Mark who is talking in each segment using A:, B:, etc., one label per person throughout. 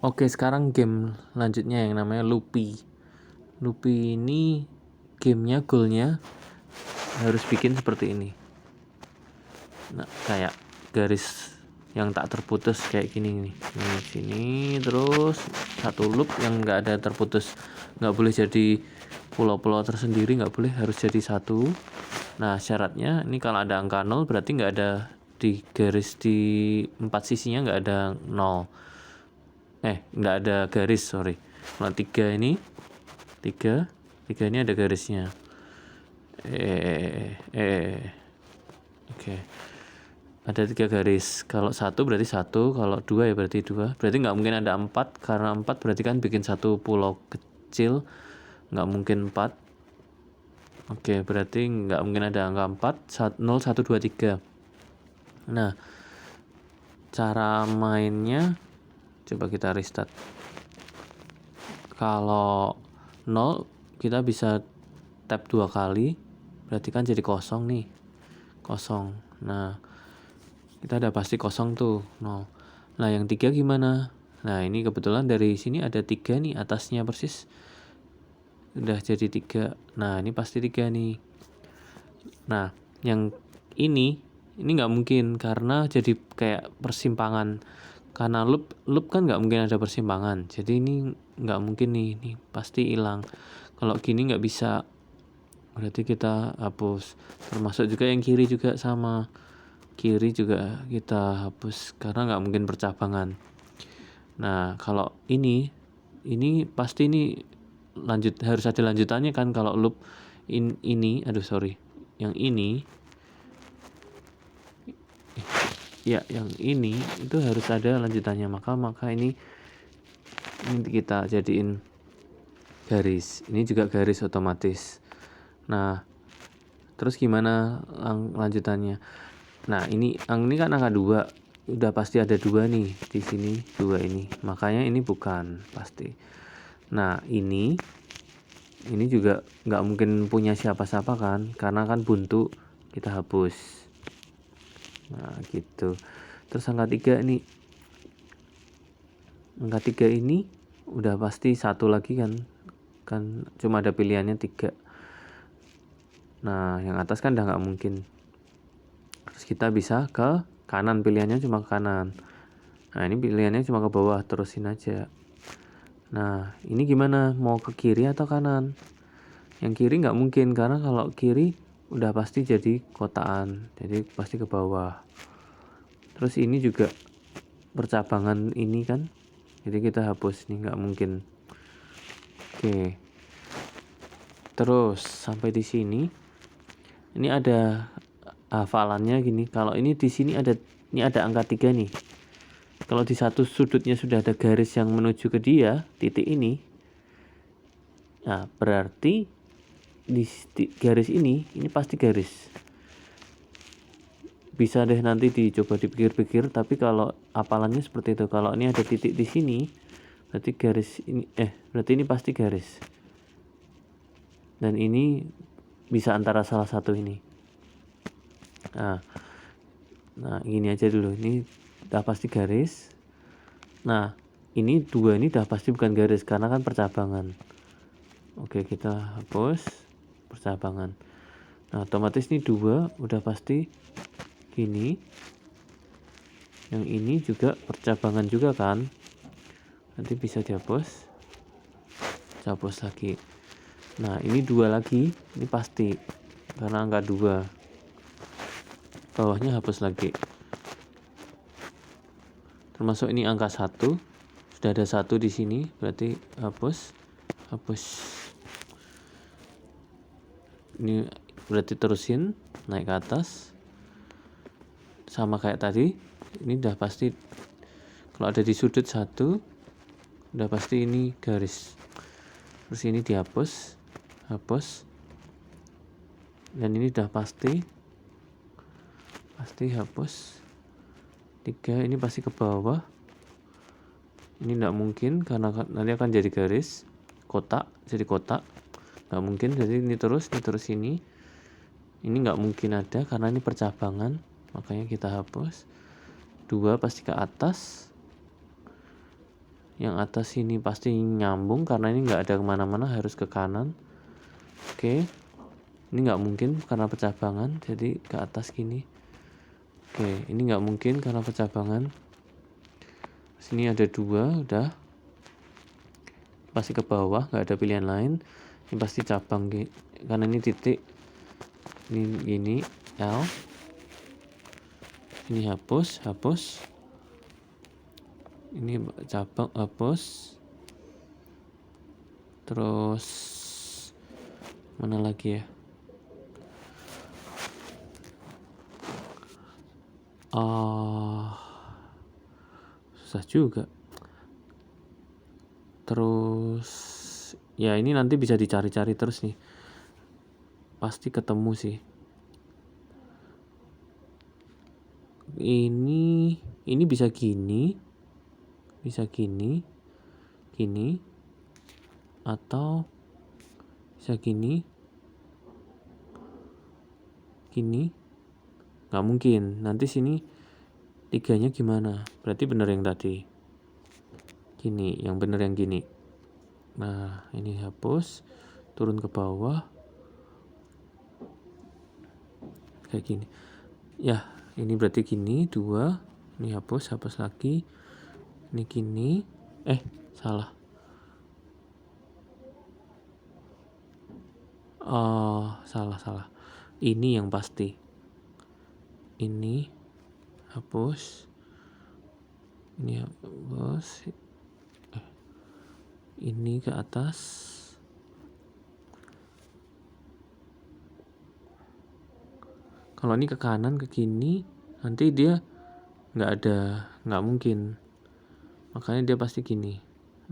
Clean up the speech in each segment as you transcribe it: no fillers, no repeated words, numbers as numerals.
A: Oke, sekarang game lanjutnya yang namanya Loopy. Loopy ini gamenya, goalnya harus bikin seperti ini. Nah, kayak garis yang tak terputus kayak gini nih. Ini sini terus satu loop yang nggak ada terputus. Nggak boleh jadi pulau-pulau tersendiri, nggak boleh, harus jadi satu. Nah, syaratnya ini kalau ada angka 0 berarti nggak ada di garis di 4 sisinya nggak ada 0. Nggak ada garis, sorry. Kalau 3 ini 3 ini ada garisnya. Oke. Ada 3 garis. Kalau 1 berarti 1, kalau 2 ya berarti 2. Berarti nggak mungkin ada 4, karena 4 berarti kan bikin satu pulau kecil. Nggak mungkin 4. Oke, berarti nggak mungkin ada angka 4, 0, 1, 2, 3. Nah, cara mainnya coba kita restart. Kalau 0 kita bisa tap 2 kali, berarti kan jadi kosong nih. Kosong. Nah, kita udah pasti kosong tuh, 0. Nah, yang 3 gimana? Nah, ini kebetulan dari sini ada 3 nih, atasnya persis. Udah jadi 3. Nah, ini pasti 3 nih. Nah, yang ini nggak mungkin karena jadi kayak persimpangan. Karena loop kan nggak mungkin ada persimpangan. Jadi ini nggak mungkin nih, ini pasti hilang. Kalau gini nggak bisa, berarti kita hapus. Termasuk juga yang kiri juga sama. Kiri juga kita hapus karena nggak mungkin percabangan. Nah, kalau ini pasti ini harus ada lanjutannya kan. Kalau loop ini, yang ini yang ini itu harus ada lanjutannya. Maka ini kita jadiin garis. Ini juga garis otomatis. Nah, terus gimana lanjutannya? Nah, ini kan angka 2. Udah pasti ada 2 nih di sini, 2 ini. Makanya ini bukan pasti. Nah, ini juga nggak mungkin punya siapa-siapa kan, karena kan buntu, kita hapus. Nah, gitu. Terus angka 3 nih. Angka 3 ini udah pasti satu lagi kan cuma ada pilihannya 3. Nah, yang atas kan udah nggak mungkin. Terus kita bisa ke kanan, pilihannya cuma ke kanan. Nah, ini pilihannya cuma ke bawah, terusin aja. Nah, ini gimana? Mau ke kiri atau kanan? Yang kiri nggak mungkin, karena kalau kiri udah pasti jadi kotaan, jadi pasti ke bawah. Terus ini juga percabangan ini kan, jadi kita hapus, ini nggak mungkin. Oke. Terus sampai di sini, ini ada hafalannya gini. Kalau ini di sini ada angka 3 nih. Kalau di satu sudutnya sudah ada garis yang menuju ke dia, titik ini. Nah, berarti di garis ini pasti garis. Bisa deh nanti dicoba dipikir-pikir, tapi kalau hafalannya seperti itu. Kalau ini ada titik di sini, berarti garis ini berarti ini pasti garis. Dan ini bisa antara salah satu ini. Nah, gini aja dulu. Ini udah pasti garis. Nah, ini 2 ini udah pasti bukan garis karena kan percabangan. Oke, kita hapus percabangan. Nah, otomatis nih 2 udah pasti gini. Yang ini juga percabangan juga kan. Nanti bisa dihapus. Hapus lagi. Nah, ini 2 lagi, ini pasti karena angka 2. Bawahnya hapus lagi. Termasuk ini angka 1. Sudah ada 1 di sini, berarti hapus. Ini berarti terusin naik ke atas. Sama kayak tadi, ini udah pasti kalau ada di sudut 1, udah pasti ini garis. Terus ini dihapus, hapus. Dan ini udah pasti hapus. 3 ini pasti ke bawah. Ini enggak mungkin karena nanti akan jadi garis kotak, jadi kotak. Enggak mungkin, jadi ini terus ini. Ini enggak mungkin ada karena ini percabangan, makanya kita hapus. 2 pasti ke atas. Yang atas ini pasti nyambung karena ini nggak ada kemana-mana, harus ke kanan. Oke, ini nggak mungkin karena pecabangan, jadi ke atas gini. Oke, ini nggak mungkin karena pecabangan. Sini ada 2, udah pasti ke bawah, nggak ada pilihan lain. Ini pasti cabang karena ini titik, ini L. Ini hapus. Ini cabang, hapus. Terus mana lagi ya? Susah juga. Terus ya ini nanti bisa dicari-cari terus nih, pasti ketemu sih. Ini bisa gini, atau bisa gini, nggak mungkin. Nanti sini 3-nya gimana? Berarti bener yang tadi gini, yang bener yang gini. Nah ini hapus, turun ke bawah kayak gini ya. Ini berarti gini 2, ini hapus lagi, ini gini, salah. Salah. Ini yang pasti. Ini hapus. Ini hapus. Ini ke atas. Kalau ini ke kanan, ke kiri, nanti dia nggak mungkin. Makanya dia pasti gini.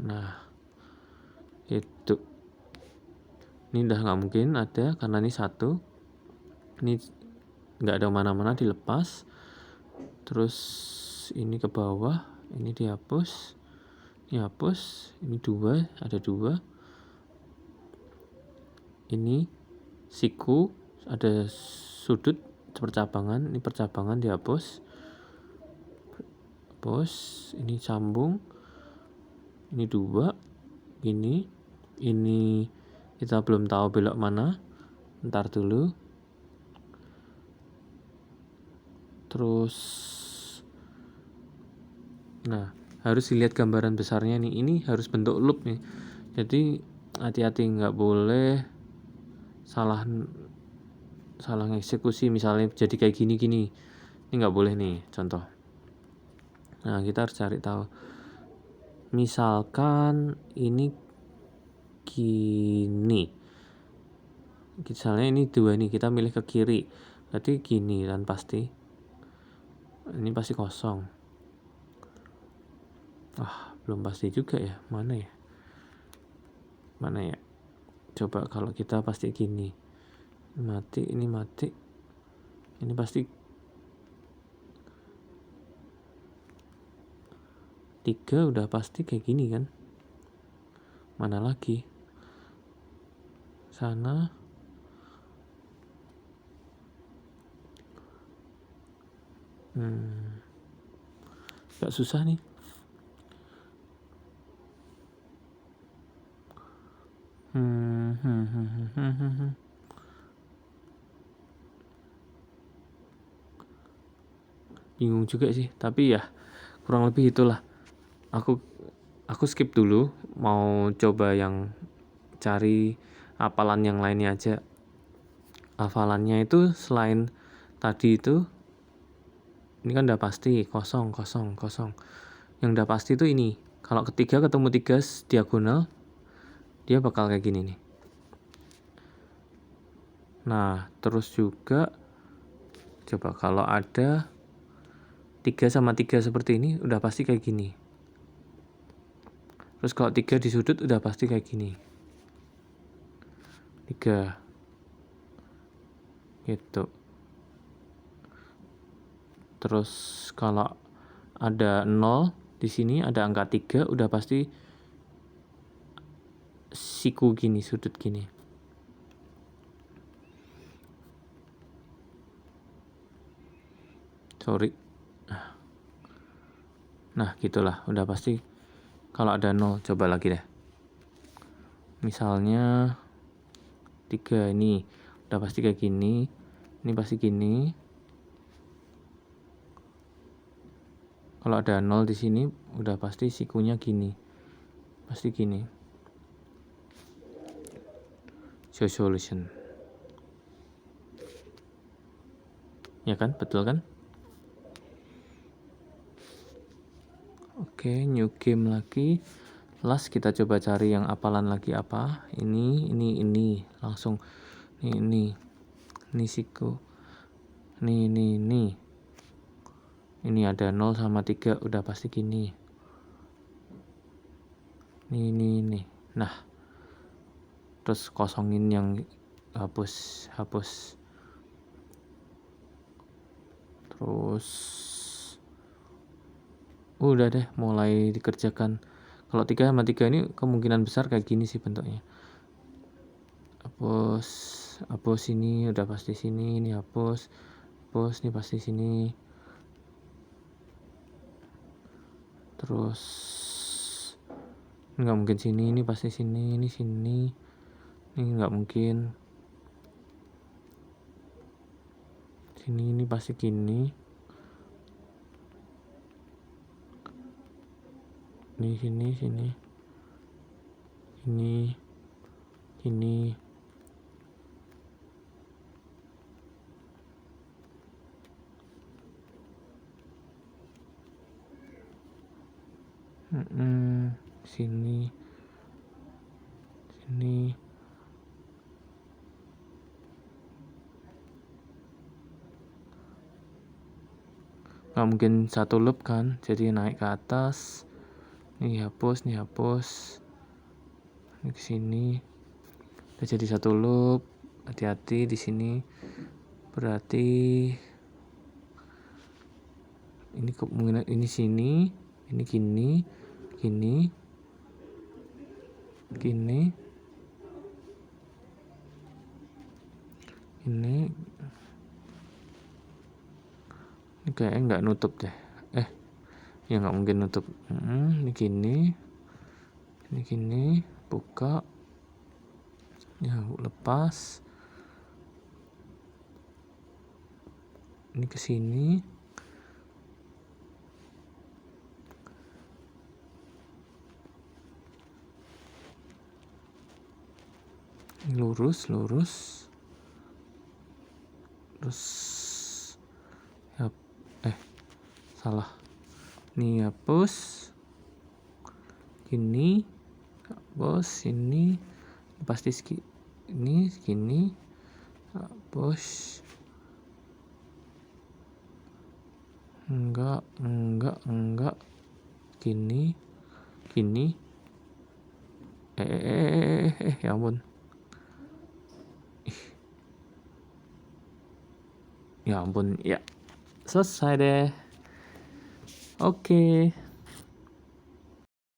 A: Nah, itu. Ini udah nggak mungkin ada karena ini 1. Ini nggak ada mana-mana, dilepas. Terus ini ke bawah, ini dihapus. Ini hapus, ini 2, ada 2. Ini siku, ada sudut percabangan, ini percabangan dihapus. Ini sambung, ini 2, ini kita belum tahu belok mana, ntar dulu. Terus nah harus dilihat gambaran besarnya nih, ini harus bentuk loop nih, jadi hati-hati, nggak boleh salah eksekusi. Misalnya jadi kayak gini ini nggak boleh nih, contoh. Nah kita harus cari tahu, misalkan ini gini, misalnya ini 2 nih, kita milih ke kiri, berarti gini kan, pasti ini pasti kosong. Belum pasti juga ya, mana ya, coba kalau kita pasti gini, ini mati, ini pasti 3 udah pasti kayak gini kan, mana lagi sana. Gak susah nih. Bingung juga sih, tapi ya kurang lebih itulah. Aku skip dulu, mau coba yang cari hafalan yang lainnya aja. Hafalannya itu selain tadi itu, ini kan udah pasti kosong. Yang udah pasti itu ini, kalau ketiga ketemu 3 diagonal, dia bakal kayak gini nih. Nah terus juga coba kalau ada 3 sama 3 seperti ini, udah pasti kayak gini. Terus kalau 3 di sudut udah pasti kayak gini, 3 gitu. Terus kalau ada 0 di sini, ada angka 3, udah pasti siku gini, sudut gini. Sorry. Nah gitulah, udah pasti Kalau ada 0, coba lagi deh. Misalnya 3 ini udah pasti kayak gini, ini pasti gini. Kalau ada 0 di sini udah pasti sikunya gini. Pasti gini. Show solution. Ya kan? Betul kan? Oke, new game lagi. Last kita coba cari yang apalan lagi apa. Ini. Langsung. Ini siku. Ini. Ini ada 0 sama 3 udah pasti gini. Ini. Nah, terus kosongin yang hapus. Terus udah deh mulai dikerjakan. Kalau 3 sama 3 ini kemungkinan besar kayak gini sih bentuknya. Hapus ini udah pasti sini, ini hapus ini pasti sini. Terus nggak mungkin sini, ini pasti sini, ini sini. Ini nggak mungkin. Sini, ini pasti gini. Ini sini. Ini. Sini. Nggak mungkin satu loop kan, jadi naik ke atas. Ini hapus. Ini ke sini. Udah jadi satu loop. Hati-hati di sini. Berarti ini kemungkinan ini sini, ini gini. Ini kayaknya nggak nutup deh. Ya nggak mungkin nutup. Ini gini, buka. Ya lepas. Ini ke sini. Lurus. Terus salah. Ini hapus. Gini. Hapus ini. Pasti ini segini. Hapus. Enggak. Gini. Ya ampun. Ya ampun. Ya. Selesai deh. Oke.